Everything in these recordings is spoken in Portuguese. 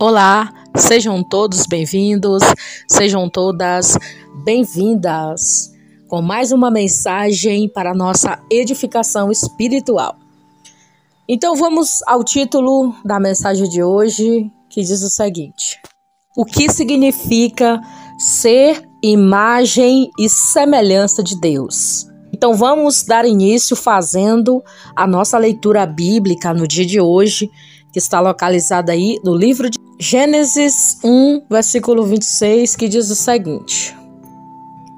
Olá, sejam todos bem-vindos, sejam todas bem-vindas com mais uma mensagem para a nossa edificação espiritual. Então vamos ao título da mensagem de hoje, que diz o seguinte: o que significa ser imagem e semelhança de Deus? Então vamos dar início fazendo a nossa leitura bíblica no dia de hoje, que está localizada aí no livro de Gênesis 1, versículo 26, que diz o seguinte: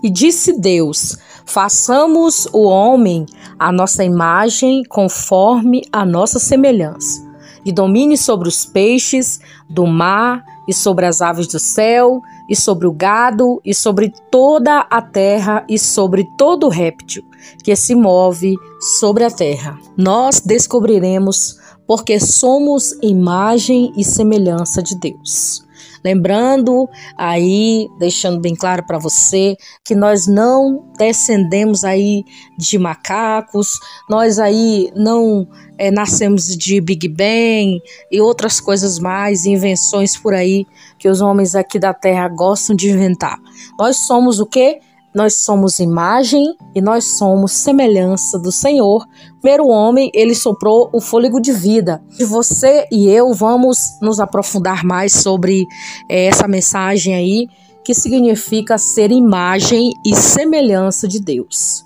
E disse Deus, façamos o homem à nossa imagem, conforme a nossa semelhança, e domine sobre os peixes do mar, e sobre as aves do céu, e sobre o gado, e sobre toda a terra, e sobre todo réptil que se move sobre a terra. Nós descobriremos porque somos imagem e semelhança de Deus. Lembrando aí, deixando bem claro para você, que nós não descendemos aí de macacos, nós aí não nascemos de Big Bang e outras coisas mais, invenções por aí que os homens aqui da terra gostam de inventar. Nós somos o quê? Nós somos imagem e nós somos semelhança do Senhor. Primeiro homem, ele soprou o fôlego de vida. Você e eu vamos nos aprofundar mais sobre essa mensagem aí, que significa ser imagem e semelhança de Deus.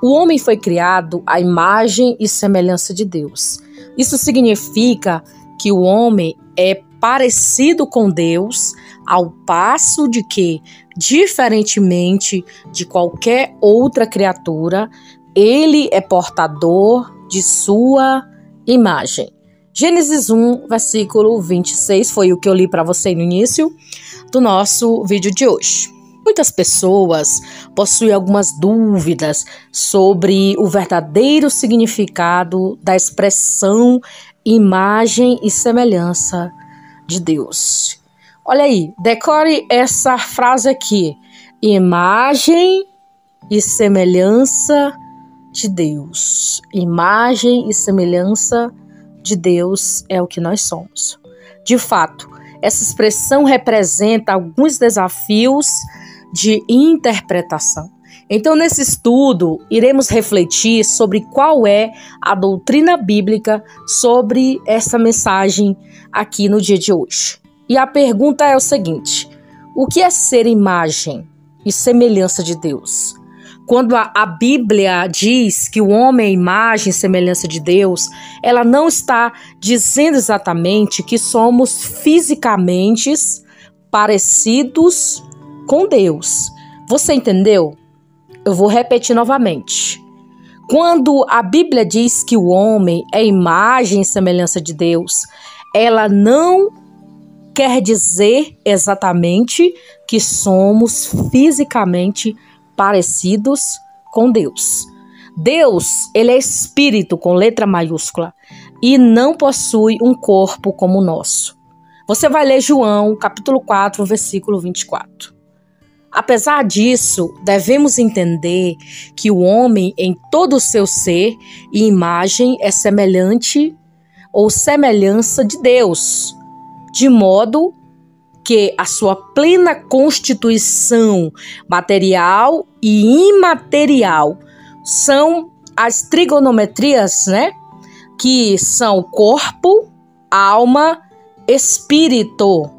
O homem foi criado à imagem e semelhança de Deus. Isso significa que o homem é parecido com Deus, ao passo de que, diferentemente de qualquer outra criatura, ele é portador de sua imagem. Gênesis 1, versículo 26, foi o que eu li para você no início do nosso vídeo de hoje. Muitas pessoas possuem algumas dúvidas sobre o verdadeiro significado da expressão imagem e semelhança de Deus. Olha aí, decore essa frase aqui: imagem e semelhança de Deus. Imagem e semelhança de Deus é o que nós somos. De fato, essa expressão representa alguns desafios de interpretação. Então, nesse estudo, iremos refletir sobre qual é a doutrina bíblica sobre essa mensagem aqui no dia de hoje. E a pergunta é o seguinte: o que é ser imagem e semelhança de Deus? Quando a Bíblia diz que o homem é imagem e semelhança de Deus, ela não está dizendo exatamente que somos fisicamente parecidos com Deus. Você entendeu? Eu vou repetir novamente. Quando a Bíblia diz que o homem é imagem e semelhança de Deus, ela não quer dizer exatamente que somos fisicamente parecidos com Deus. Deus, ele é espírito com letra maiúscula e não possui um corpo como o nosso. Você vai ler João, capítulo 4, versículo 24. Apesar disso, devemos entender que o homem, em todo o seu ser e imagem, é semelhante ou semelhança de Deus, de modo que a sua plena constituição material e imaterial são as trigonometrias, que são corpo, alma, espírito,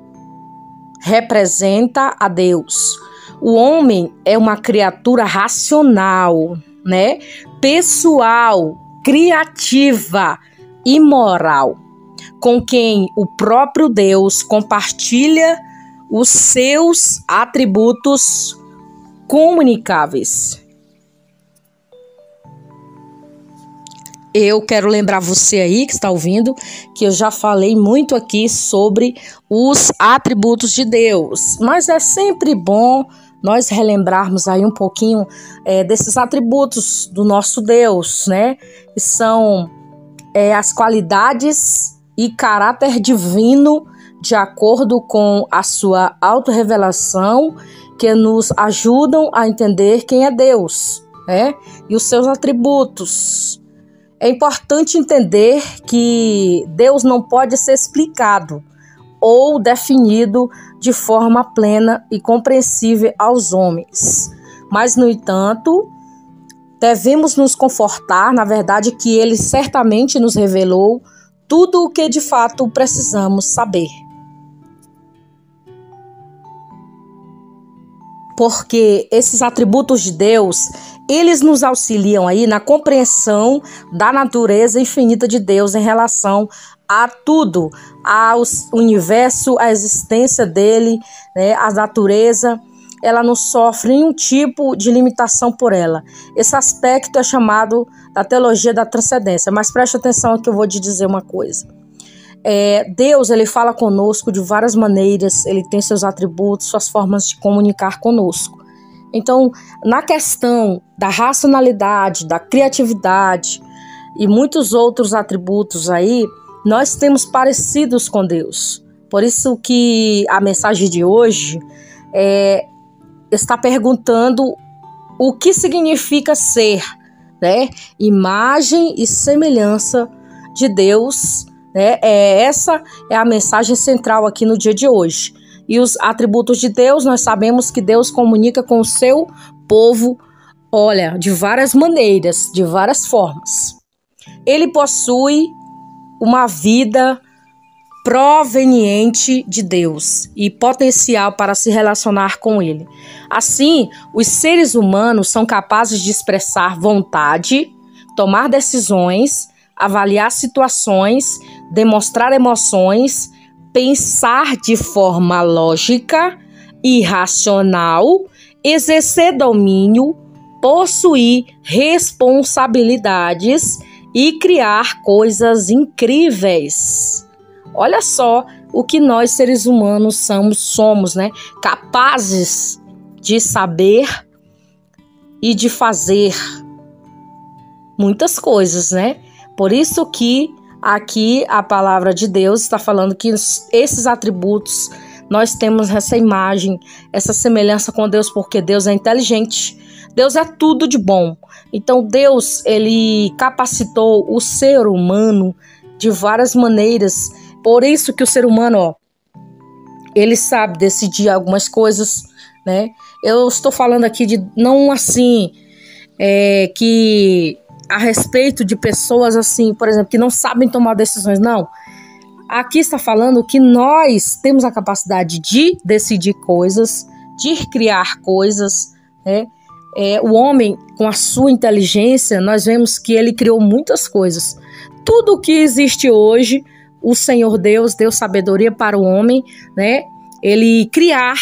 representa a Deus. O homem é uma criatura racional, pessoal, criativa e moral, com quem o próprio Deus compartilha os seus atributos comunicáveis. Eu quero lembrar você aí que está ouvindo que eu já falei muito aqui sobre os atributos de Deus, mas é sempre bom nós relembrarmos aí um pouquinho desses atributos do nosso Deus, que são as qualidades e caráter divino de acordo com a sua autorrevelação, que nos ajudam a entender quem é Deus, e os seus atributos. É importante entender que Deus não pode ser explicado ou definido de forma plena e compreensível aos homens. Mas, no entanto, devemos nos confortar, na verdade, que ele certamente nos revelou tudo o que de fato precisamos saber. Porque esses atributos de Deus, eles nos auxiliam aí na compreensão da natureza infinita de Deus em relação a tudo, ao universo, a existência dele, né, a natureza. Ela não sofre nenhum tipo de limitação por ela. Esse aspecto é chamado da teologia da transcendência. Mas preste atenção que eu vou te dizer uma coisa. Deus, ele fala conosco de várias maneiras, ele tem seus atributos, suas formas de comunicar conosco. Então, na questão da racionalidade, da criatividade e muitos outros atributos aí, nós temos parecidos com Deus. Por isso que a mensagem de hoje está perguntando o que significa ser, né? Imagem e semelhança de Deus, né? Essa é a mensagem central aqui no dia de hoje. E os atributos de Deus, nós sabemos que Deus comunica com o seu povo, olha, de várias maneiras, de várias formas. Ele possui uma vida proveniente de Deus e potencial para se relacionar com ele. Assim, os seres humanos são capazes de expressar vontade, tomar decisões, avaliar situações, demonstrar emoções, pensar de forma lógica e racional, exercer domínio, possuir responsabilidades e criar coisas incríveis. Olha só o que nós seres humanos somos, né? Capazes de saber e de fazer muitas coisas, né? Por isso que aqui a palavra de Deus está falando que esses atributos, nós temos essa imagem, essa semelhança com Deus, porque Deus é inteligente. Deus é tudo de bom. Então Deus, ele capacitou o ser humano de várias maneiras. Por isso que o ser humano, ele sabe decidir algumas coisas, né? Eu estou falando aqui de não assim, que a respeito de pessoas assim, por exemplo, que não sabem tomar decisões, não. Aqui está falando que nós temos a capacidade de decidir coisas, de criar coisas, né? O homem, com a sua inteligência, nós vemos que ele criou muitas coisas. Tudo o que existe hoje, o Senhor Deus deu sabedoria para o homem, né? Ele criar,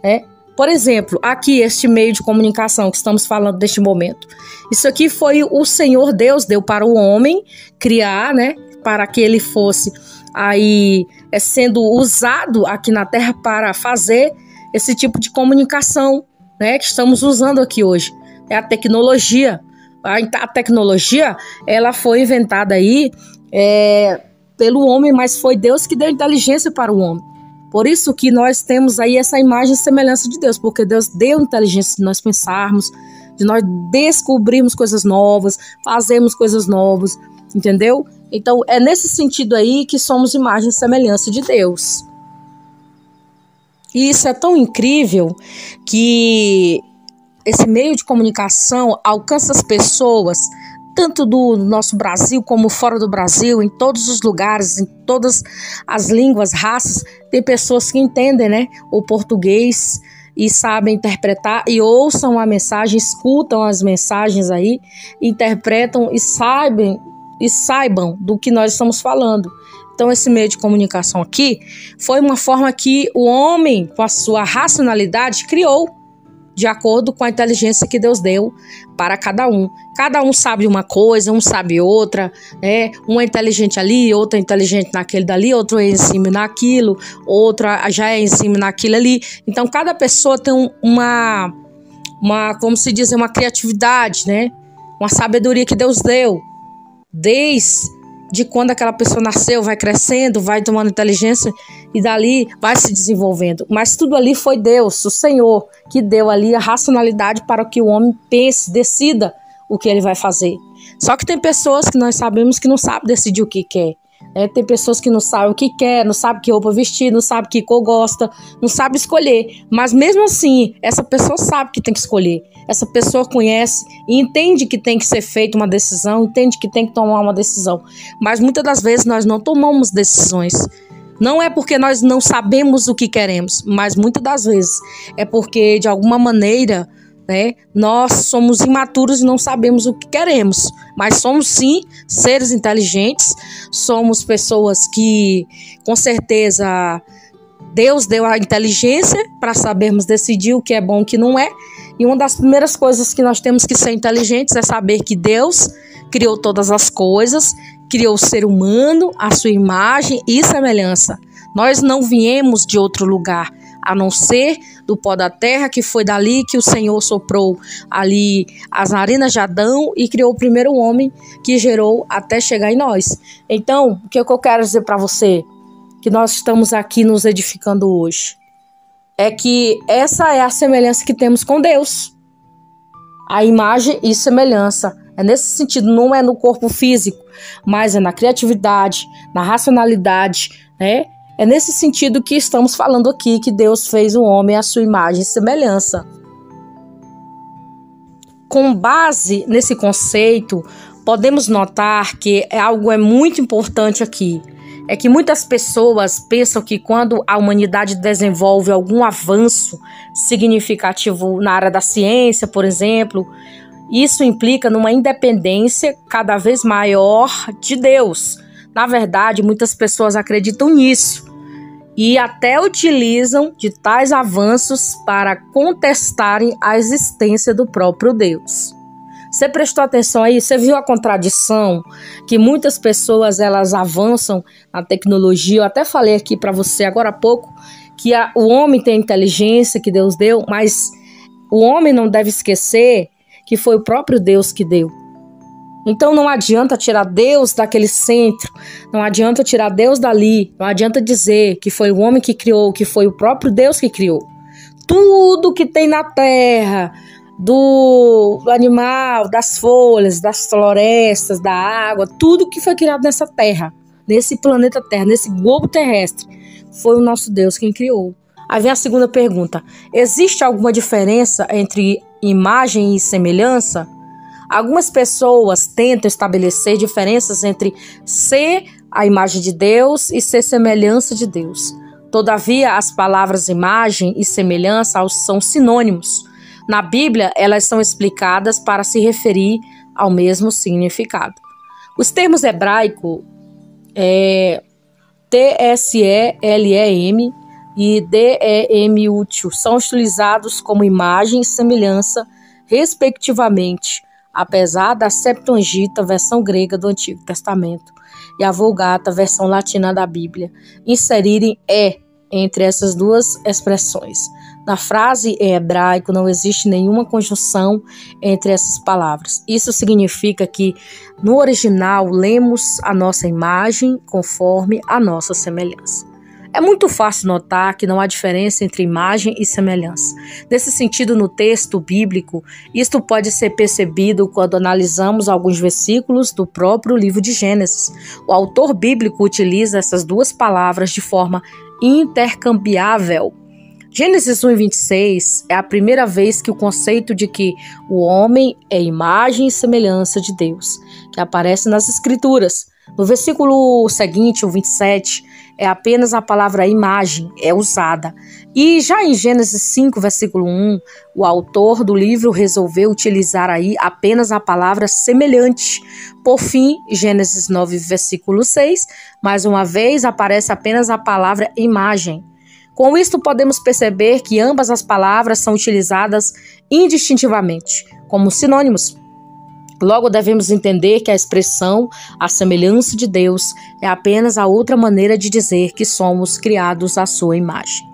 né? Por exemplo, aqui este meio de comunicação que estamos falando neste momento. Isso aqui foi o Senhor Deus deu para o homem criar, né? Para que ele fosse aí sendo usado aqui na Terra para fazer esse tipo de comunicação, né? Que estamos usando aqui hoje. É a tecnologia. A tecnologia, ela foi inventada aí pelo homem, mas foi Deus que deu inteligência para o homem. Por isso que nós temos aí essa imagem e semelhança de Deus, porque Deus deu inteligência de nós pensarmos, de nós descobrirmos coisas novas, fazermos coisas novas, entendeu? Então é nesse sentido aí que somos imagem e semelhança de Deus. E isso é tão incrível que esse meio de comunicação alcança as pessoas, tanto do nosso Brasil como fora do Brasil, em todos os lugares, em todas as línguas, raças. Tem pessoas que entendem, né, o português e sabem interpretar e ouçam a mensagem, escutam as mensagens aí, interpretam e saibam do que nós estamos falando. Então esse meio de comunicação aqui foi uma forma que o homem, com a sua racionalidade, criou de acordo com a inteligência que Deus deu para cada um. Cada um sabe uma coisa, um sabe outra, né? Um é inteligente ali, outro é inteligente naquele dali, outro é em cima naquilo, outra já é em cima naquilo ali. Então cada pessoa tem uma como se diz, uma criatividade, né? Uma sabedoria que Deus deu. Desde quando aquela pessoa nasceu, vai crescendo, vai tomando inteligência e dali vai se desenvolvendo. Mas tudo ali foi Deus, o Senhor, que deu ali a racionalidade para que o homem pense, decida o que ele vai fazer. Só que tem pessoas que nós sabemos que não sabem decidir o que quer, Tem pessoas que não sabem o que quer, não sabem que roupa vestir, não sabem que cor gosta, não sabe escolher. Mas mesmo assim, essa pessoa sabe que tem que escolher. Essa pessoa conhece e entende que tem que ser feita uma decisão, entende que tem que tomar uma decisão. Mas muitas das vezes nós não tomamos decisões. Não é porque nós não sabemos o que queremos, mas muitas das vezes é porque, de alguma maneira, nós somos imaturos e não sabemos o que queremos. Mas somos, sim, seres inteligentes, somos pessoas que, com certeza, Deus deu a inteligência para sabermos decidir o que é bom e o que não é. E uma das primeiras coisas que nós temos que ser inteligentes é saber que Deus criou todas as coisas, criou o ser humano, a sua imagem e semelhança. Nós não viemos de outro lugar, a não ser do pó da terra, que foi dali que o Senhor soprou ali as narinas de Adão e criou o primeiro homem que gerou até chegar em nós. Então, o que eu quero dizer para você, que nós estamos aqui nos edificando hoje, é que essa é a semelhança que temos com Deus. A imagem e semelhança. É nesse sentido, não é no corpo físico, mas é na criatividade, na racionalidade, É nesse sentido que estamos falando aqui, que Deus fez o homem à sua imagem e semelhança. Com base nesse conceito, podemos notar que algo é muito importante aqui. É que muitas pessoas pensam que quando a humanidade desenvolve algum avanço significativo na área da ciência, por exemplo, isso implica numa independência cada vez maior de Deus. Na verdade, muitas pessoas acreditam nisso e até utilizam de tais avanços para contestarem a existência do próprio Deus. Você prestou atenção aí? Você viu a contradição que muitas pessoas elas avançam na tecnologia? Eu até falei aqui para você agora há pouco que o homem tem inteligência que Deus deu, mas o homem não deve esquecer que foi o próprio Deus que deu. Então não adianta tirar Deus daquele centro, não adianta tirar Deus dali, não adianta dizer que foi o homem que criou, que foi o próprio Deus que criou. Tudo que tem na terra, do animal, das folhas, das florestas, da água, tudo que foi criado nessa terra, nesse planeta Terra, nesse globo terrestre, foi o nosso Deus quem criou. Aí vem a segunda pergunta: existe alguma diferença entre imagem e semelhança? Algumas pessoas tentam estabelecer diferenças entre ser a imagem de Deus e ser semelhança de Deus. Todavia, as palavras imagem e semelhança são sinônimos. Na Bíblia, elas são explicadas para se referir ao mesmo significado. Os termos hebraicos TSELEM e DEMUTIO são utilizados como imagem e semelhança, respectivamente, apesar da Septuaginta, versão grega do Antigo Testamento, e a Vulgata, versão latina da Bíblia, inserirem entre essas duas expressões. Na frase em hebraico não existe nenhuma conjunção entre essas palavras. Isso significa que, no original, lemos a nossa imagem conforme a nossa semelhança. É muito fácil notar que não há diferença entre imagem e semelhança. Nesse sentido, no texto bíblico, isto pode ser percebido quando analisamos alguns versículos do próprio livro de Gênesis. O autor bíblico utiliza essas duas palavras de forma intercambiável. Gênesis 1:26 é a primeira vez que o conceito de que o homem é imagem e semelhança de Deus, que aparece nas Escrituras. No versículo seguinte, o 27, é apenas a palavra imagem é usada. E já em Gênesis 5, versículo 1, o autor do livro resolveu utilizar aí apenas a palavra semelhante. Por fim, Gênesis 9, versículo 6, mais uma vez aparece apenas a palavra imagem. Com isto, podemos perceber que ambas as palavras são utilizadas indistintivamente, como sinônimos. Logo, devemos entender que a expressão a semelhança de Deus é apenas a outra maneira de dizer que somos criados à sua imagem.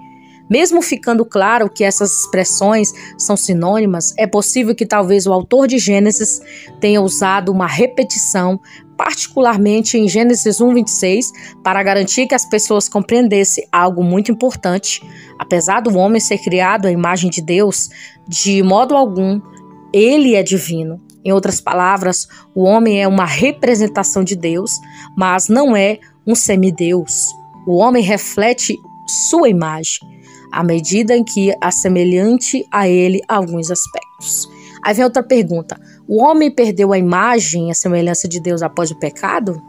Mesmo ficando claro que essas expressões são sinônimas, é possível que talvez o autor de Gênesis tenha usado uma repetição, particularmente em Gênesis 1:26, para garantir que as pessoas compreendessem algo muito importante. Apesar do homem ser criado à imagem de Deus, de modo algum, ele é divino. Em outras palavras, o homem é uma representação de Deus, mas não é um semideus. O homem reflete sua imagem, à medida em que assemelhante a ele alguns aspectos. Aí vem outra pergunta. O homem perdeu a imagem e a semelhança de Deus após o pecado?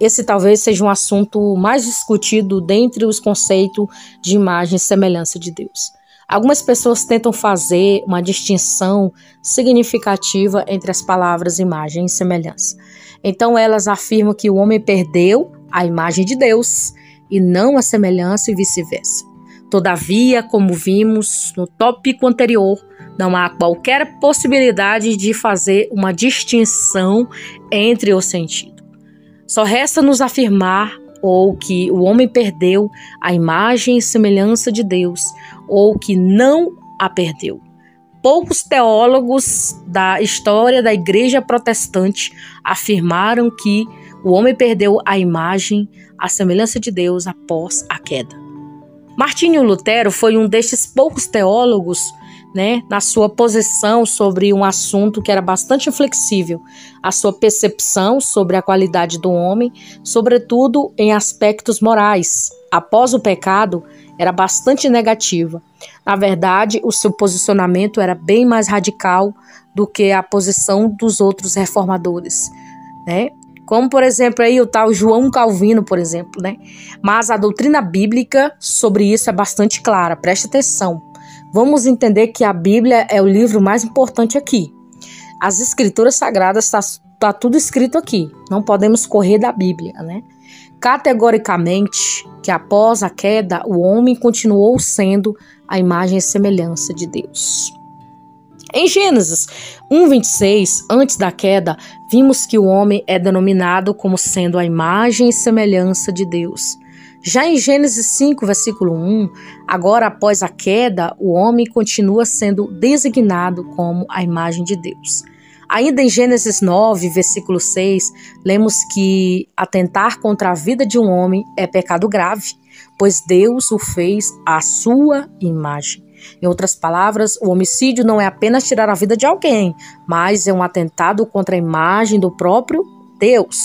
Esse talvez seja um assunto mais discutido dentre os conceitos de imagem e semelhança de Deus. Algumas pessoas tentam fazer uma distinção significativa entre as palavras imagem e semelhança. Então elas afirmam que o homem perdeu a imagem de Deus e não a semelhança e vice-versa. Todavia, como vimos no tópico anterior, não há qualquer possibilidade de fazer uma distinção entre o sentido. Só resta nos afirmar ou que o homem perdeu a imagem e semelhança de Deus, ou que não a perdeu. Poucos teólogos da história da Igreja Protestante afirmaram que o homem perdeu a imagem, a semelhança de Deus após a queda. Martinho Lutero foi um destes poucos teólogos, na sua posição sobre um assunto que era bastante inflexível, a sua percepção sobre a qualidade do homem, sobretudo em aspectos morais. Após o pecado, era bastante negativa. Na verdade, o seu posicionamento era bem mais radical do que a posição dos outros reformadores, Como, por exemplo, aí o tal João Calvino, por exemplo, Mas a doutrina bíblica sobre isso é bastante clara, preste atenção. Vamos entender que a Bíblia é o livro mais importante aqui. As escrituras sagradas está tudo escrito aqui. Não podemos correr da Bíblia, Categoricamente, que após a queda, o homem continuou sendo a imagem e semelhança de Deus. Em Gênesis 1:26, antes da queda, vimos que o homem é denominado como sendo a imagem e semelhança de Deus. Já em Gênesis 5, versículo 1, agora após a queda, o homem continua sendo designado como a imagem de Deus. Ainda em Gênesis 9, versículo 6, lemos que atentar contra a vida de um homem é pecado grave, pois Deus o fez à sua imagem. Em outras palavras, o homicídio não é apenas tirar a vida de alguém, mas é um atentado contra a imagem do próprio Deus,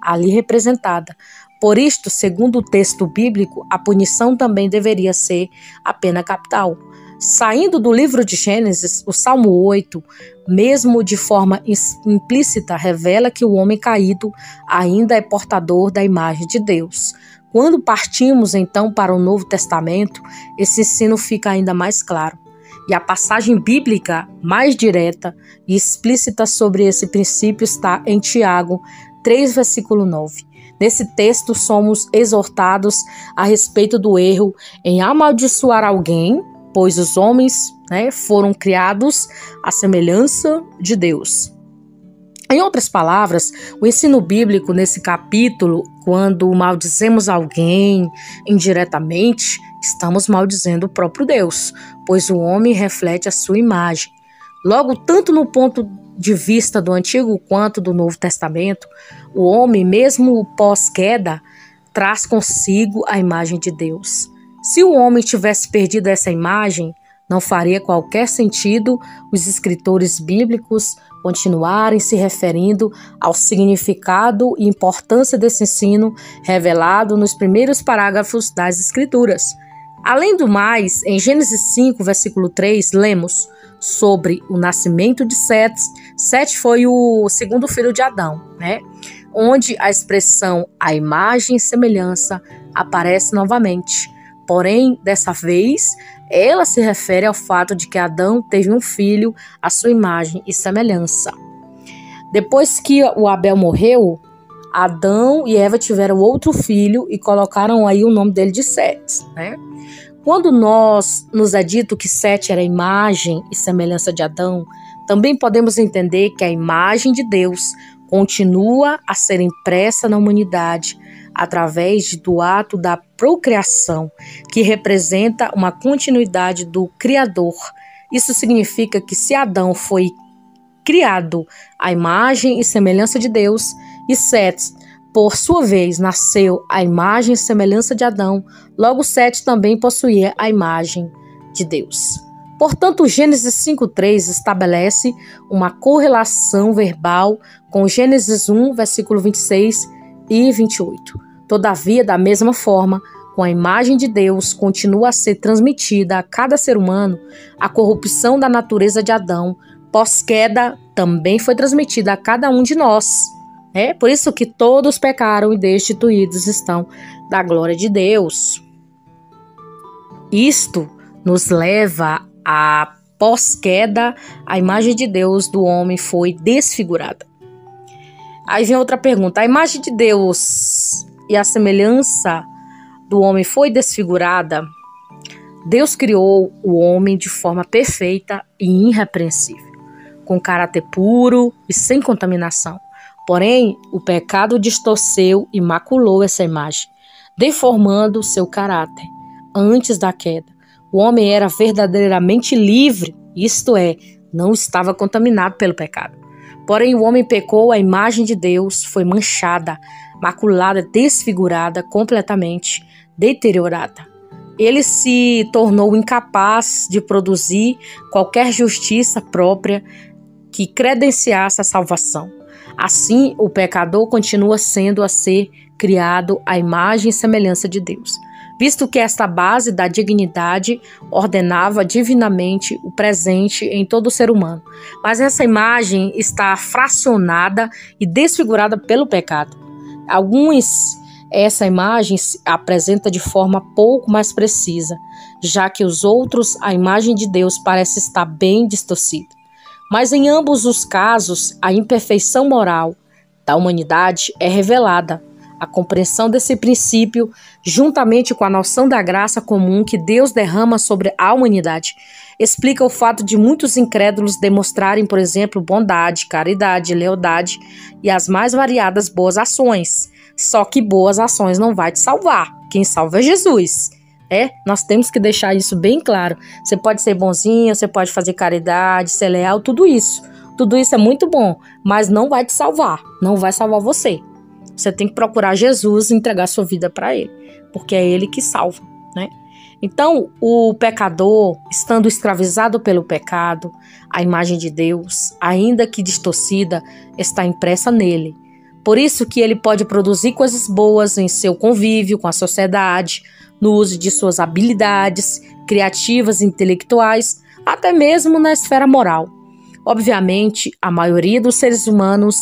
ali representada. Por isto, segundo o texto bíblico, a punição também deveria ser a pena capital. Saindo do livro de Gênesis, o Salmo 8, mesmo de forma implícita, revela que o homem caído ainda é portador da imagem de Deus. Quando partimos, então, para o Novo Testamento, esse ensino fica ainda mais claro. E a passagem bíblica mais direta e explícita sobre esse princípio está em Tiago 3, versículo 9. Nesse texto, somos exortados a respeito do erro em amaldiçoar alguém, pois os homens foram criados à semelhança de Deus. Em outras palavras, o ensino bíblico nesse capítulo, quando maldizemos alguém indiretamente, estamos maldizendo o próprio Deus, pois o homem reflete a sua imagem. Logo, tanto no ponto de vista do Antigo quanto do Novo Testamento, o homem, mesmo pós-queda, traz consigo a imagem de Deus. Se o homem tivesse perdido essa imagem, não faria qualquer sentido os escritores bíblicos continuarem se referindo ao significado e importância desse ensino revelado nos primeiros parágrafos das Escrituras. Além do mais, em Gênesis 5, versículo 3, lemos sobre o nascimento de Sete. Sete foi o segundo filho de Adão, onde a expressão a imagem e semelhança aparece novamente. Porém, dessa vez, ela se refere ao fato de que Adão teve um filho à sua imagem e semelhança. Depois que o Abel morreu, Adão e Eva tiveram outro filho e colocaram aí o nome dele de Sete, Quando nos é dito que Sete era a imagem e semelhança de Adão, também podemos entender que a imagem de Deus continua a ser impressa na humanidade através do ato da procriação, que representa uma continuidade do Criador. Isso significa que se Adão foi criado à imagem e semelhança de Deus, e Sete, por sua vez, nasceu à imagem e semelhança de Adão, logo Sete também possuía a imagem de Deus. Portanto, Gênesis 5:3 estabelece uma correlação verbal com Gênesis 1, versículo 26 e 28. Todavia, da mesma forma, com a imagem de Deus, continua a ser transmitida a cada ser humano a corrupção da natureza de Adão, pós-queda, também foi transmitida a cada um de nós. É por isso que todos pecaram e destituídos estão da glória de Deus. Isto nos leva a pós-queda, a imagem de Deus do homem foi desfigurada. Aí vem outra pergunta: a imagem de Deus e a semelhança do homem foi desfigurada? Deus criou o homem de forma perfeita e irrepreensível, com caráter puro e sem contaminação. Porém, o pecado distorceu e maculou essa imagem, deformando seu caráter. Antes da queda, o homem era verdadeiramente livre, isto é, não estava contaminado pelo pecado. Porém, o homem pecou, a imagem de Deus foi manchada, maculada, desfigurada, completamente deteriorada. Ele se tornou incapaz de produzir qualquer justiça própria que credenciasse a salvação. Assim, o pecador continua sendo a ser criado à imagem e semelhança de Deus, visto que esta base da dignidade ordenava divinamente o presente em todo ser humano. Mas essa imagem está fracionada e desfigurada pelo pecado. Essa imagem se apresenta de forma pouco mais precisa, já que os outros, a imagem de Deus parece estar bem distorcida. Mas em ambos os casos, a imperfeição moral da humanidade é revelada. A compreensão desse princípio, juntamente com a noção da graça comum que Deus derrama sobre a humanidade, explica o fato de muitos incrédulos demonstrarem, por exemplo, bondade, caridade, lealdade e as mais variadas boas ações. Só que boas ações não vai te salvar. Quem salva é Jesus. Nós temos que deixar isso bem claro. Você pode ser bonzinho, você pode fazer caridade, ser leal, tudo isso. Tudo isso é muito bom, mas não vai te salvar. Não vai salvar você. Você tem que procurar Jesus e entregar sua vida para Ele, porque é Ele que salva, né? Então, o pecador, estando escravizado pelo pecado, a imagem de Deus, ainda que distorcida, está impressa nele. Por isso que ele pode produzir coisas boas em seu convívio com a sociedade, no uso de suas habilidades criativas e intelectuais, até mesmo na esfera moral. Obviamente, a maioria dos seres humanos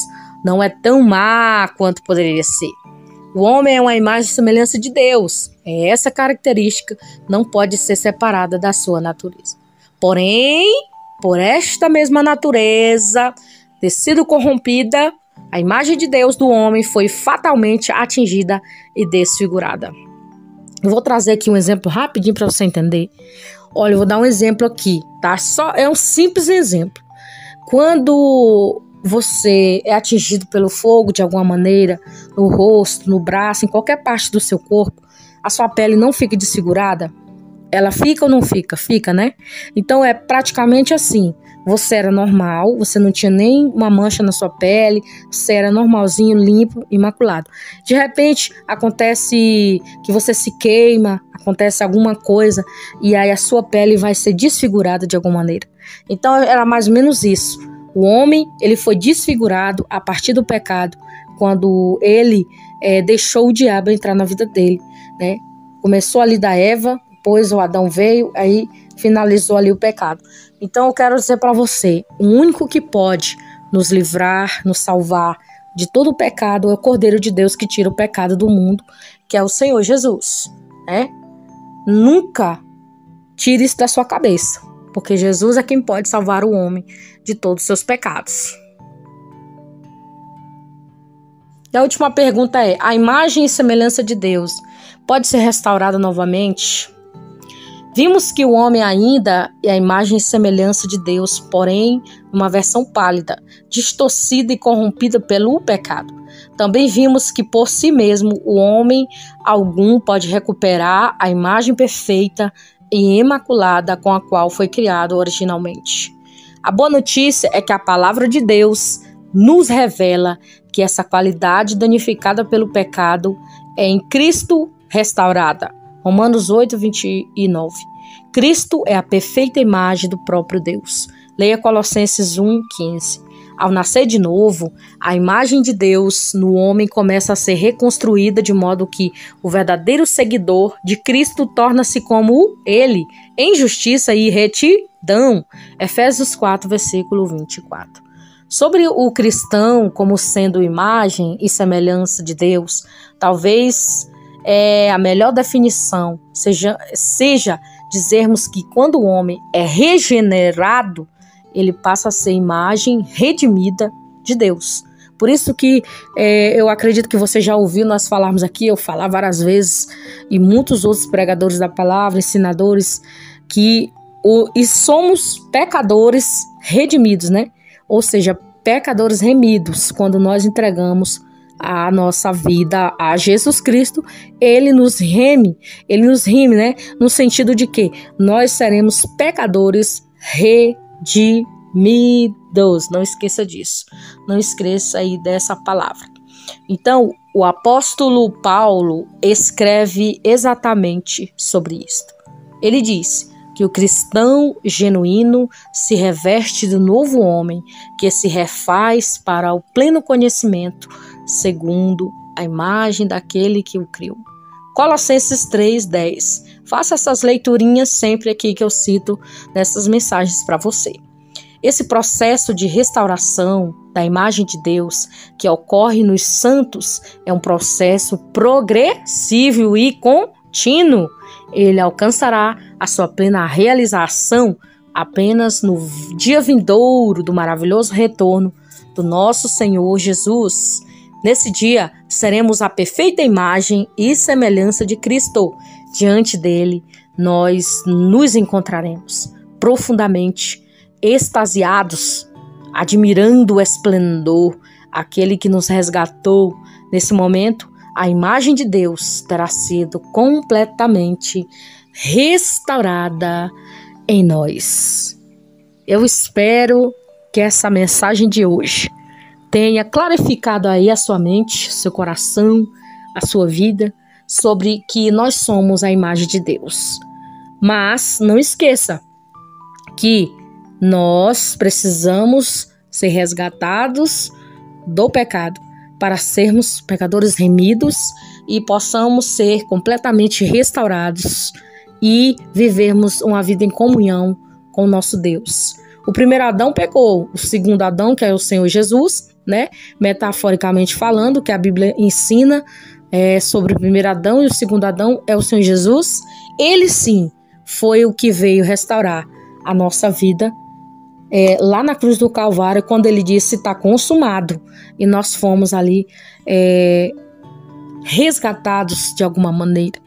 não é tão má quanto poderia ser. O homem é uma imagem e semelhança de Deus. Essa característica não pode ser separada da sua natureza. Porém, por esta mesma natureza ter sido corrompida, a imagem de Deus do homem foi fatalmente atingida e desfigurada. Eu vou trazer aqui um exemplo rapidinho para você entender. Olha, eu vou dar um exemplo aqui, tá? É um simples exemplo. Quando você é atingido pelo fogo de alguma maneira, no rosto, no braço, em qualquer parte do seu corpo, a sua pele não fica desfigurada? Ela fica ou não fica? Fica, né? Então é praticamente assim. Você era normal, você não tinha nem uma mancha na sua pele, você era normalzinho, limpo, imaculado. De repente, acontece que você se queima, acontece alguma coisa, e aí a sua pele vai ser desfigurada de alguma maneira. Então era mais ou menos isso. O homem, ele foi desfigurado a partir do pecado, quando ele deixou o diabo entrar na vida dele, né? Começou ali da Eva, depois o Adão veio, aí finalizou ali o pecado. Então eu quero dizer para você, o único que pode nos livrar, nos salvar de todo o pecado é o Cordeiro de Deus que tira o pecado do mundo, que é o Senhor Jesus, né? Nunca tire isso da sua cabeça, porque Jesus é quem pode salvar o homem de todos os seus pecados. E a última pergunta é: a imagem e semelhança de Deus pode ser restaurada novamente? Vimos que o homem ainda é a imagem e semelhança de Deus, porém, uma versão pálida, distorcida e corrompida pelo pecado. Também vimos que por si mesmo o homem algum pode recuperar a imagem perfeita e imaculada com a qual foi criado originalmente. A boa notícia é que a palavra de Deus nos revela que essa qualidade danificada pelo pecado é em Cristo restaurada. Romanos 8, 29. Cristo é a perfeita imagem do próprio Deus. Leia Colossenses 1, 15. Ao nascer de novo, a imagem de Deus no homem começa a ser reconstruída de modo que o verdadeiro seguidor de Cristo torna-se como ele, em justiça e retidão. Efésios 4, versículo 24. Sobre o cristão como sendo imagem e semelhança de Deus, talvez a melhor definição seja dizermos que quando o homem é regenerado, ele passa a ser imagem redimida de Deus. Por isso que eu acredito que você já ouviu nós falarmos aqui, eu falar várias vezes, e muitos outros pregadores da palavra, ensinadores, que somos pecadores redimidos, né? Ou seja, pecadores remidos, quando nós entregamos a nossa vida a Jesus Cristo, ele nos reme, né? No sentido de que nós seremos pecadores redimidos. Não esqueça disso. Não esqueça aí dessa palavra. Então, o apóstolo Paulo escreve exatamente sobre isto. Ele diz que o cristão genuíno se reveste do novo homem, que se refaz para o pleno conhecimento, segundo a imagem daquele que o criou. Colossenses 3:10. Faça essas leiturinhas sempre aqui que eu cito nessas mensagens para você. Esse processo de restauração da imagem de Deus que ocorre nos santos é um processo progressivo e contínuo. Ele alcançará a sua plena realização apenas no dia vindouro do maravilhoso retorno do nosso Senhor Jesus. Nesse dia, seremos a perfeita imagem e semelhança de Cristo. Diante dele, nós nos encontraremos profundamente extasiados, admirando o esplendor, aquele que nos resgatou. Nesse momento, a imagem de Deus terá sido completamente restaurada em nós. Eu espero que essa mensagem de hoje tenha clarificado aí a sua mente, seu coração, a sua vida, sobre que nós somos a imagem de Deus. Mas não esqueça que nós precisamos ser resgatados do pecado para sermos pecadores remidos e possamos ser completamente restaurados e vivermos uma vida em comunhão com o nosso Deus. O primeiro Adão pecou, o segundo Adão, que é o Senhor Jesus, né? Metaforicamente falando, que a Bíblia ensina sobre o primeiro Adão e o segundo Adão é o Senhor Jesus. Ele sim foi o que veio restaurar a nossa vida lá na cruz do Calvário, quando ele disse está consumado, e nós fomos ali resgatados de alguma maneira.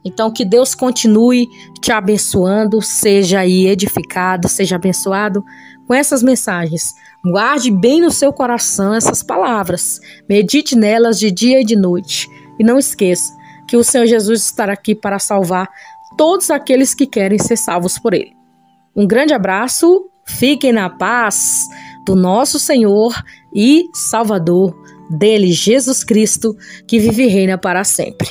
Então que Deus continue te abençoando, seja aí edificado, seja abençoado com essas mensagens. Guarde bem no seu coração essas palavras, medite nelas de dia e de noite, e não esqueça que o Senhor Jesus estará aqui para salvar todos aqueles que querem ser salvos por ele. Um grande abraço, fiquem na paz do nosso Senhor e Salvador, dele, Jesus Cristo, que vive e reina para sempre.